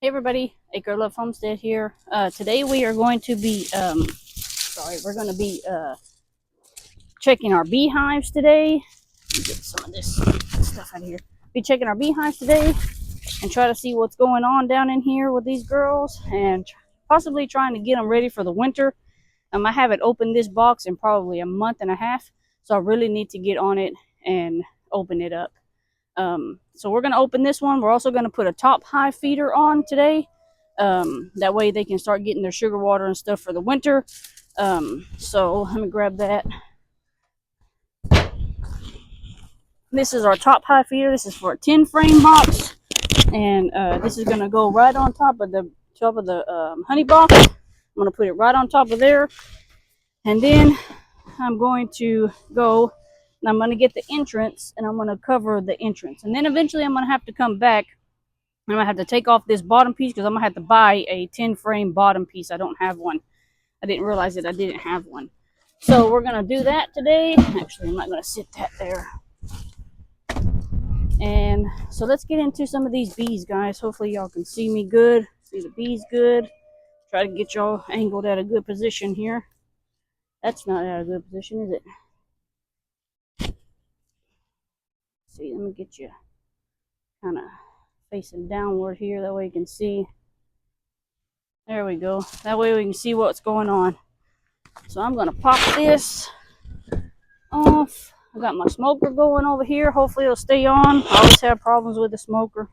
Hey everybody, Acre Love Homestead here. Today we are going to be, we're going to be checking our beehives today. Let me get some of this stuff out of here. Be checking our beehives today and try to see what's going on down in here with these girls and possibly trying to get them ready for the winter. I haven't opened this box in probably a month and a half, so I really need to get on it and open it up. So we're going to open this one. We're also going to put a top hive feeder on today. That way they can start getting their sugar water and stuff for the winter. So let me grab that. This is our top hive feeder. This is for a 10 frame box. And this is going to go right on top of the honey box. I'm going to put it right on top of there. And then I'm going to go and I'm going to get the entrance and I'm going to cover the entrance. And then eventually I'm going to have to come back. I'm going to have to take off this bottom piece because I'm going to have to buy a 10 frame bottom piece. I don't have one. I didn't realize that I didn't have one. So we're going to do that today. Actually, I'm not going to sit that there. And so let's get into some of these bees, guys. Hopefully y'all can see me good. See the bees good. Try to get y'all angled at a good position here. That's not at a good position, is it? See, let me get you kind of facing downward here. That way you can see. There we go. That way we can see what's going on. So I'm going to pop this off. I got my smoker going over here. Hopefully it'll stay on. I always have problems with the smoker.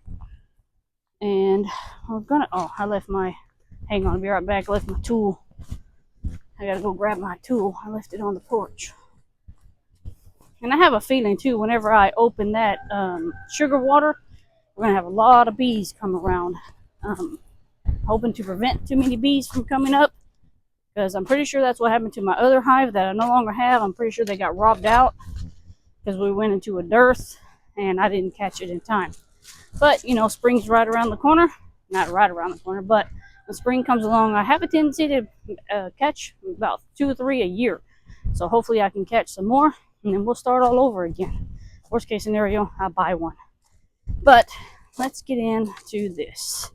And we're going to... Oh, I left my... Hang on, I'll be right back. I left my tool. I got to go grab my tool. I left it on the porch. And I have a feeling, too, whenever I open that sugar water, we're going to have a lot of bees come around. Hoping to prevent too many bees from coming up. Because I'm pretty sure that's what happened to my other hive that I no longer have. I'm pretty sure they got robbed out. Because we went into a dearth. And I didn't catch it in time. But, you know, spring's right around the corner. Not right around the corner, but when spring comes along, I have a tendency to catch about 2 or 3 a year. So hopefully I can catch some more. And then we'll start all over again. Worst case scenario, I'll buy one. But let's get into this.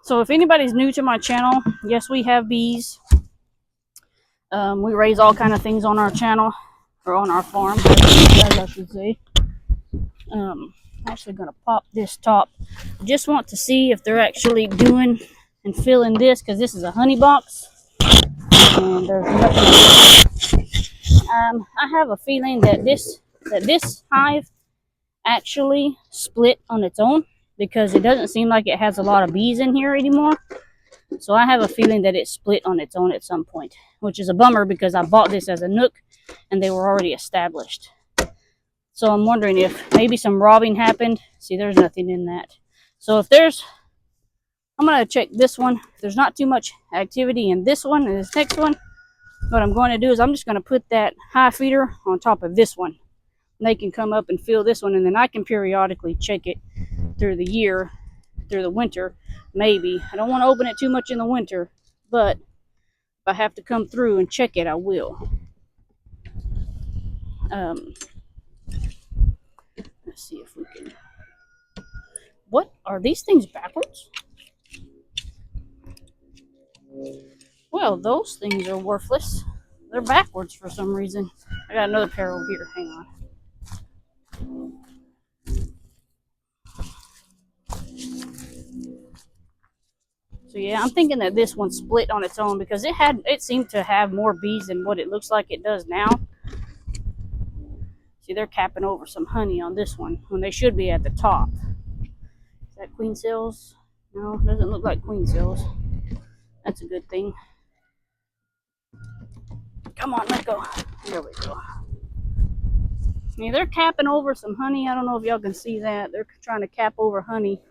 So if anybody's new to my channel, yes, we have bees. We raise all kind of things on our channel, or on our farm, I should say. I'm actually going to pop this top. Just want to see if they're actually doing and filling this, because this is a honey box. And there's nothing. I have a feeling that this hive actually split on its own, because it doesn't seem like it has a lot of bees in here anymore. So I have a feeling that it split on its own at some point, which is a bummer because I bought this as a nook and they were already established. So I'm wondering if maybe some robbing happened. See, there's nothing in that. So if there's, I'm going to check this one. If there's not too much activity in this one and this next one, what I'm going to do is I'm just going to put that hive feeder on top of this one. And they can come up and fill this one, and then I can periodically check it through the year, through the winter, maybe. I don't want to open it too much in the winter, but if I have to come through and check it, I will. Let's see if we can... What? Are these things backwards? Well, those things are worthless. They're backwards for some reason. I got another pair over here. Hang on. So yeah, I'm thinking that this one split on its own because it seemed to have more bees than what it looks like it does now. See, they're capping over some honey on this one when they should be at the top. Is that queen cells? No, doesn't look like queen cells. That's a good thing. Come on, let go. There we go. Yeah, they're capping over some honey. I don't know if y'all can see that. They're trying to cap over honey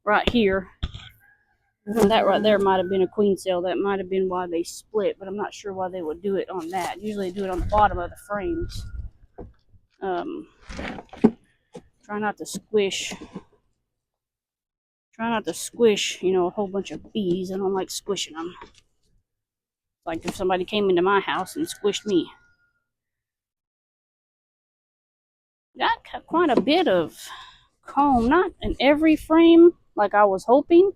right here. And that right there might have been a queen cell. That might have been why they split, but I'm not sure why they would do it on that. Usually they do it on the bottom of the frames. Try not to squish. Try not to squish, you know, a whole bunch of bees. I don't like squishing them. Like if somebody came into my house and squished me. Got quite a bit of comb, not in every frame, like I was hoping,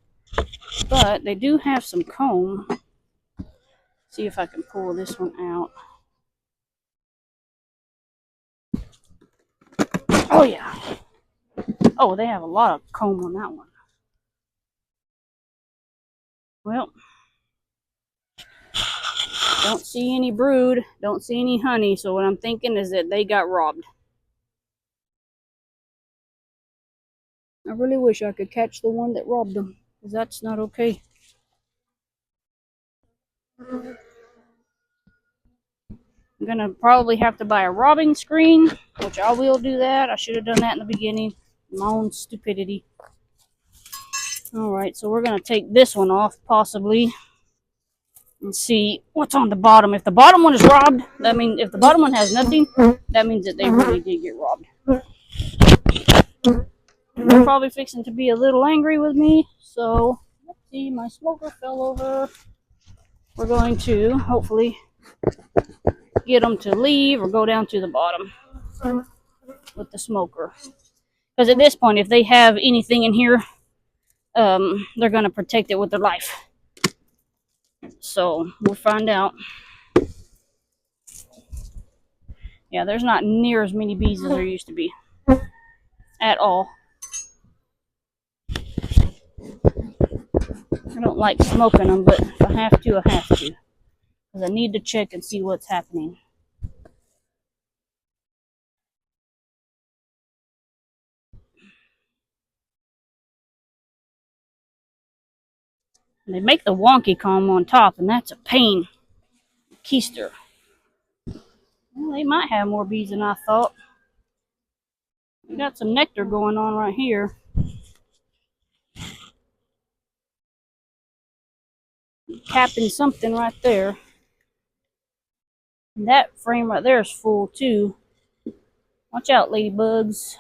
but they do have some comb. See if I can pull this one out. Oh yeah. Oh, they have a lot of comb on that one. Well, don't see any brood, don't see any honey, so what I'm thinking is that they got robbed. I really wish I could catch the one that robbed them, because that's not okay. I'm gonna probably have to buy a robbing screen, which I will do that. I should have done that in the beginning. My own stupidity. Alright, so we're gonna take this one off, possibly, and see what's on the bottom. If the bottom one is robbed, that means if the bottom one has nothing, that means that they really did get robbed. They're probably fixing to be a little angry with me, so let's see, my smoker fell over. We're going to hopefully get them to leave or go down to the bottom with the smoker. Because at this point, if they have anything in here, they're going to protect it with their life. So we'll find out. Yeah, there's not near as many bees as there used to be at all. I don't like smoking them, but if I have to, I have to. Because I need to check and see what's happening. And they make the wonky comb on top, and that's a pain. Keister. Well, they might have more bees than I thought. We got some nectar going on right here. Capping something right there. And that frame right there is full too. Watch out, ladybugs.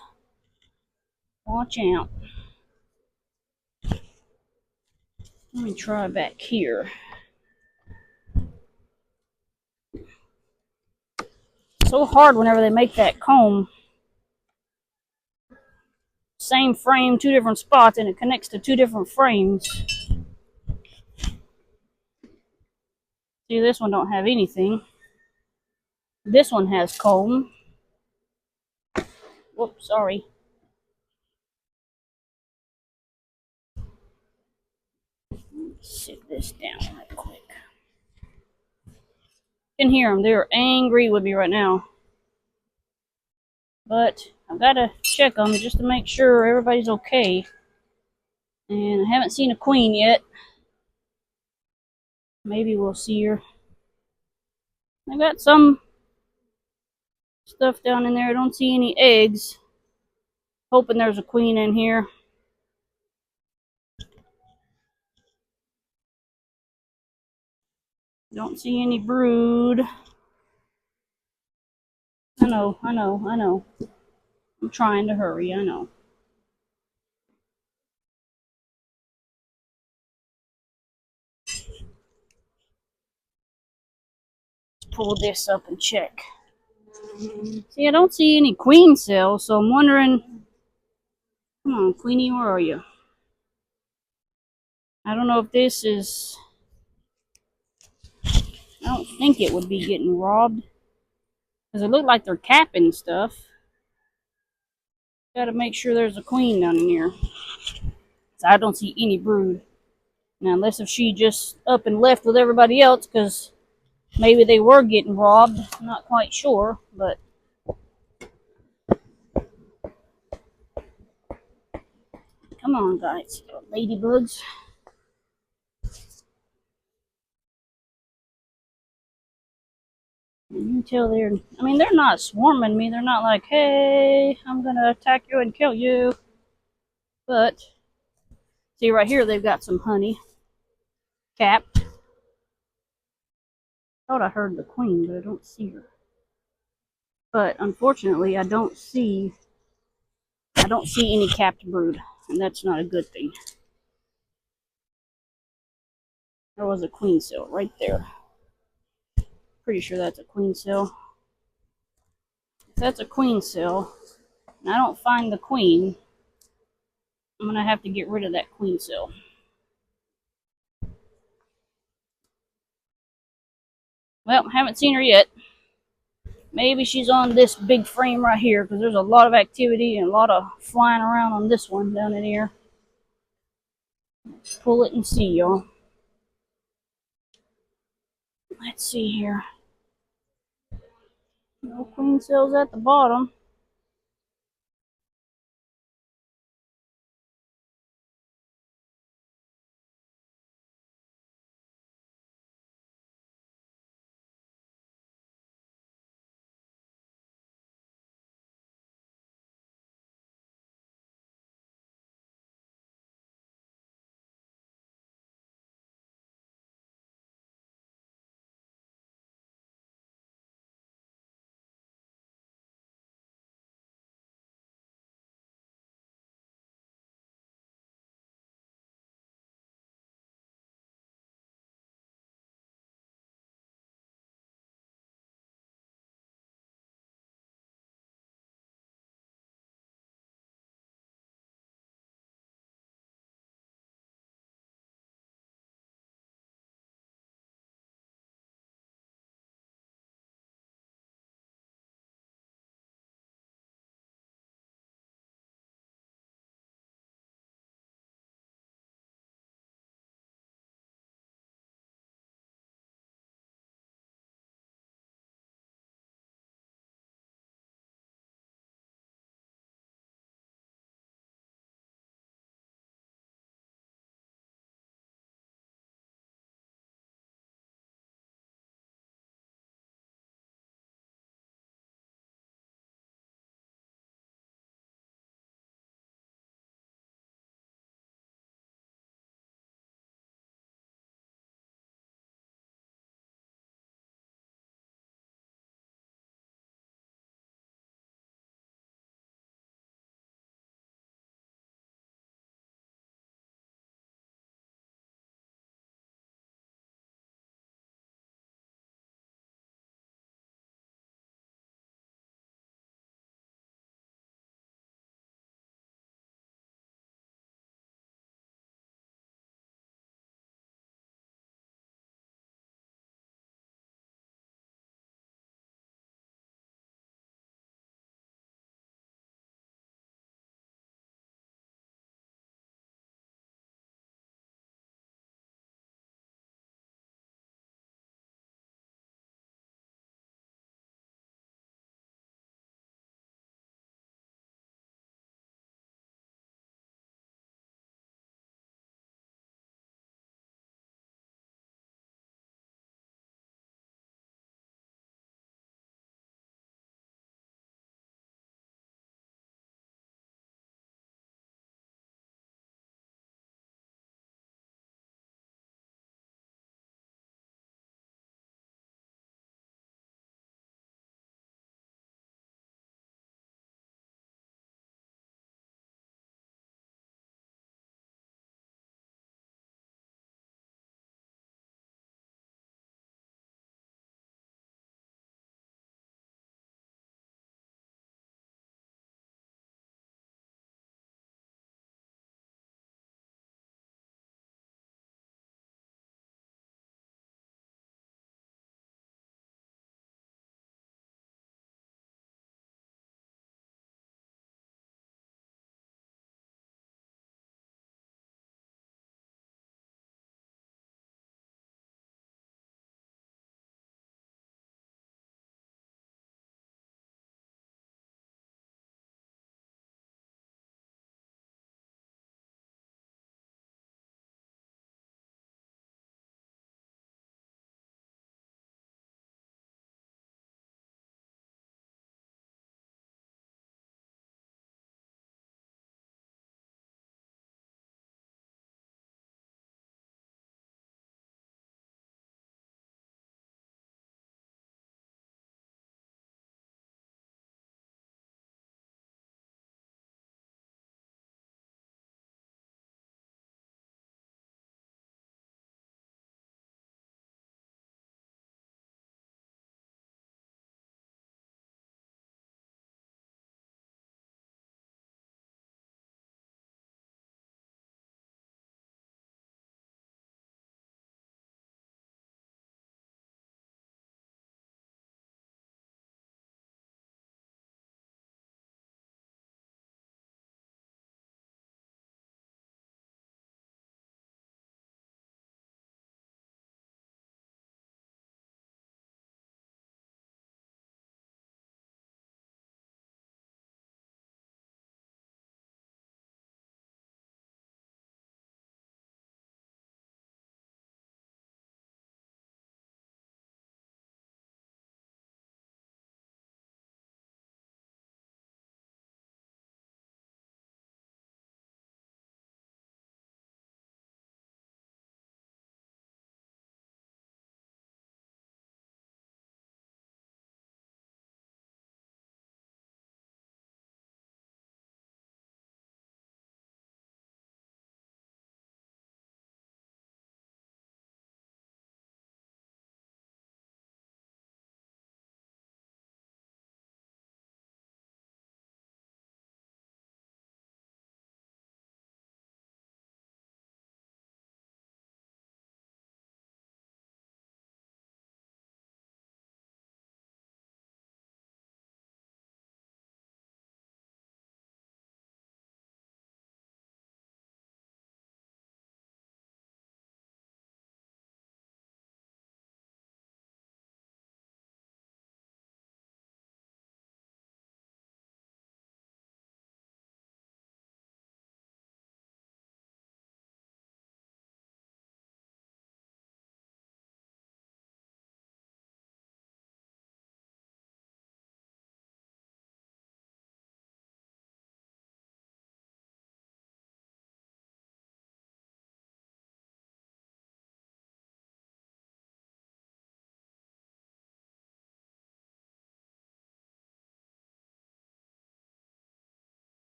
Watch out. Let me try back here. So hard whenever they make that comb. Same frame, two different spots, and it connects to two different frames. See, this one don't have anything. This one has comb. Whoops, sorry. Sit this down right quick. You can hear them. They're angry with me right now. But I've got to check them just to make sure everybody's okay. And I haven't seen a queen yet. Maybe we'll see her. I got some stuff down in there. I don't see any eggs. Hoping there's a queen in here. Don't see any brood. I know. I'm trying to hurry, I know. Let's pull this up and check. See, I don't see any queen cells, so I'm wondering. Come on, Queenie, where are you? I don't know if this is. I don't think it would be getting robbed. Because it looked like they're capping stuff. Gotta make sure there's a queen down in here. So I don't see any brood. Now, unless if she just up and left with everybody else, because maybe they were getting robbed. I'm not quite sure, but. Come on, guys. Ladybugs. You can tell they're, I mean, they're not swarming me. They're not like, hey, I'm going to attack you and kill you. But, see right here, they've got some honey capped. Thought I heard the queen, but I don't see her. But, unfortunately, I don't see any capped brood. And that's not a good thing. There was a queen cell right there. Pretty sure that's a queen cell. If that's a queen cell, and I don't find the queen, I'm going to have to get rid of that queen cell. Well, haven't seen her yet. Maybe she's on this big frame right here because there's a lot of activity and a lot of flying around on this one down in here. Let's pull it and see, y'all. Let's see here. No queen cells at the bottom.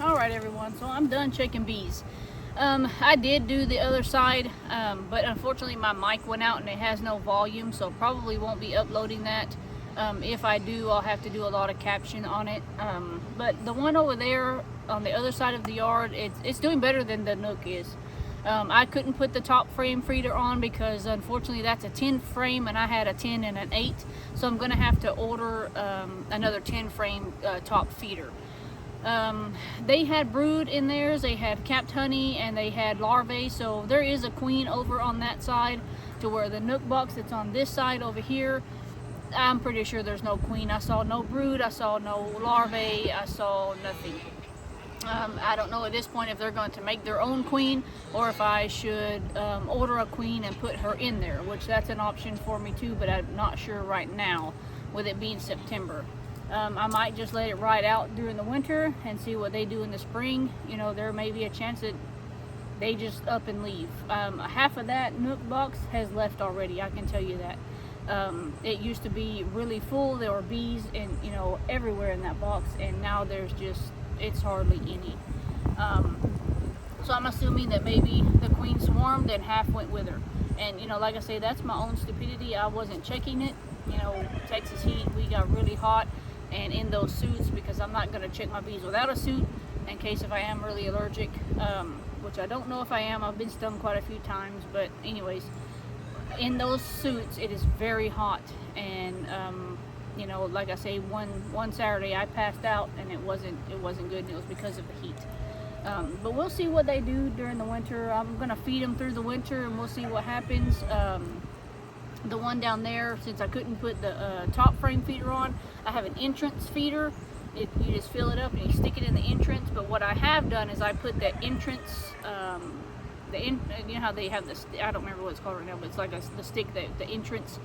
Alright everyone, so I'm done checking bees. I did do the other side, but unfortunately my mic went out and it has no volume, so probably won't be uploading that. If I do, I'll have to do a lot of caption on it. But the one over there on the other side of the yard, it's doing better than the Nook is. I couldn't put the top frame feeder on because unfortunately that's a 10 frame and I had a 10 and an 8, so I'm going to have to order another 10 frame top feeder. They had brood in theirs, they had capped honey, and they had larvae, so there is a queen over on that side, to where the Nook box that's on this side over here, I'm pretty sure there's no queen. I saw no brood, I saw no larvae, I saw nothing. I don't know at this point if they're going to make their own queen or if I should order a queen and put her in there, which that's an option for me too, but I'm not sure right now with it being September. I might just let it ride out during the winter and see what they do in the spring. You know, there may be a chance that they just up and leave. Half of that Nook box has left already, I can tell you that. It used to be really full. There were bees and, you know, everywhere in that box, and now there's just, it's hardly any. So I'm assuming that maybe the queen swarmed and half went with her. And, you know, like I say, that's my own stupidity. I wasn't checking it. You know, Texas heat, we got really hot, and in those suits, because I'm not going to check my bees without a suit in case if I am really allergic, which I don't know if I am. I've been stung quite a few times, but anyways, in those suits it is very hot, and you know, like I say, one Saturday I passed out and it wasn't good, and it was because of the heat. But we'll see what they do during the winter. I'm gonna feed them through the winter and we'll see what happens. The one down there, since I couldn't put the top frame feeder on, I have an entrance feeder. You just fill it up and you stick it in the entrance. But what I have done is I put the entrance, you know how they have this, I don't remember what it's called right now, but it's like the stick, the entrance.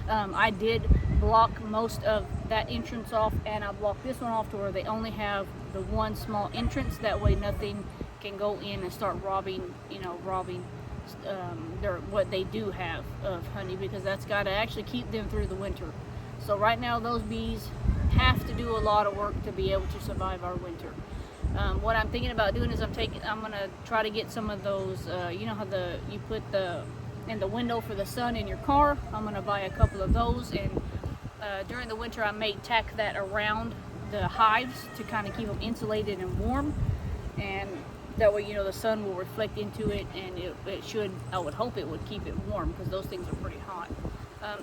I did block most of that entrance off, and I blocked this one off to where they only have the one small entrance. That way nothing can go in and start robbing, you know, what they do have of honey, because that's got to actually keep them through the winter. So right now those bees have to do a lot of work to be able to survive our winter. What I'm thinking about doing is I'm gonna try to get some of those, you know how you put in the window for the sun in your car. I'm gonna buy a couple of those, and during the winter I may tack that around the hives to kind of keep them insulated and warm, and that way, you know, the sun will reflect into it, and it should, I would hope it would keep it warm, because those things are pretty hot.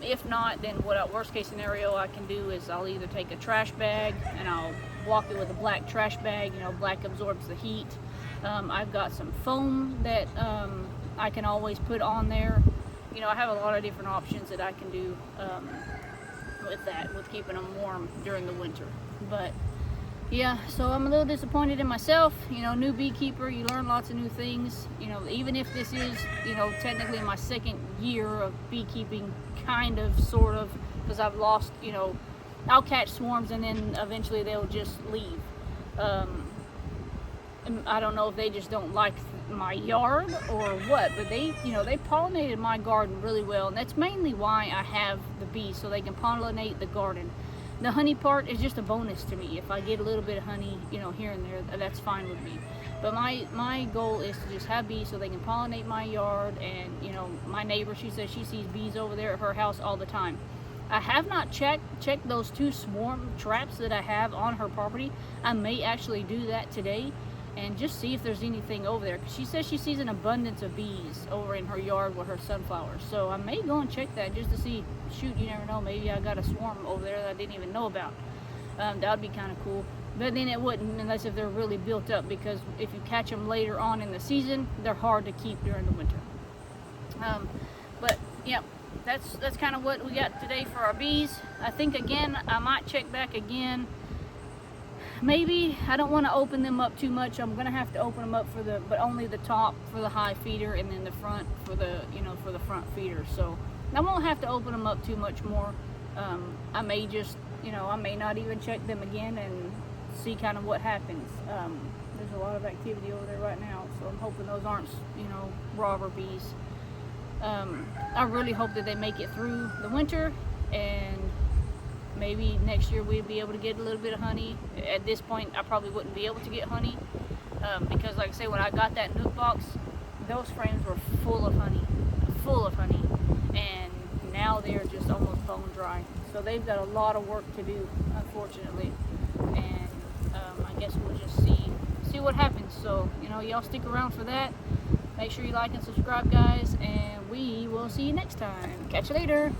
If not, then worst case scenario I can do is I'll either take a trash bag and I'll block it with a black trash bag. You know, black absorbs the heat. I've got some foam that I can always put on there. You know, I have a lot of different options that I can do with keeping them warm during the winter. But yeah, so I'm a little disappointed in myself. You know, new beekeeper, you learn lots of new things. You know, even if this is, you know, technically my second year of beekeeping, kind of, sort of, because I've lost, you know, I'll catch swarms and then eventually they'll just leave. I don't know if they just don't like my yard or what, but they, you know, they pollinated my garden really well, and that's mainly why I have the bees, so they can pollinate the garden. The honey part is just a bonus to me. If I get a little bit of honey, you know, here and there, that's fine with me. But my goal is to just have bees so they can pollinate my yard. And, you know, my neighbor, she says she sees bees over there at her house all the time. I have not checked those 2 swarm traps that I have on her property. I may actually do that today and just see if there's anything over there, because she says she sees an abundance of bees over in her yard with her sunflowers. So I may go and check that just to see. Shoot, you never know, maybe I got a swarm over there that I didn't even know about. That would be kind of cool. But then it wouldn't, unless if they're really built up, because if you catch them later on in the season, they're hard to keep during the winter. But yeah, that's kind of what we got today for our bees. I think, again, I might check back again. Maybe I don't want to open them up too much. I'm gonna have to open them up but only the top for the high feeder, and then the front for the, you know, for the front feeder. So I won't have to open them up too much more. I may just, you know, I may not even check them again and see kind of what happens. There's a lot of activity over there right now, so I'm hoping those aren't, you know, robber bees. I really hope that they make it through the winter, and maybe next year we'd be able to get a little bit of honey. At this point, I probably wouldn't be able to get honey, because like I say, when I got that nook box, those frames were full of honey, and now they're just almost bone dry. So they've got a lot of work to do, unfortunately, and I guess we'll just see what happens. So, you know, y'all stick around for that. Make sure you like and subscribe, guys, and we will see you next time. Catch you later.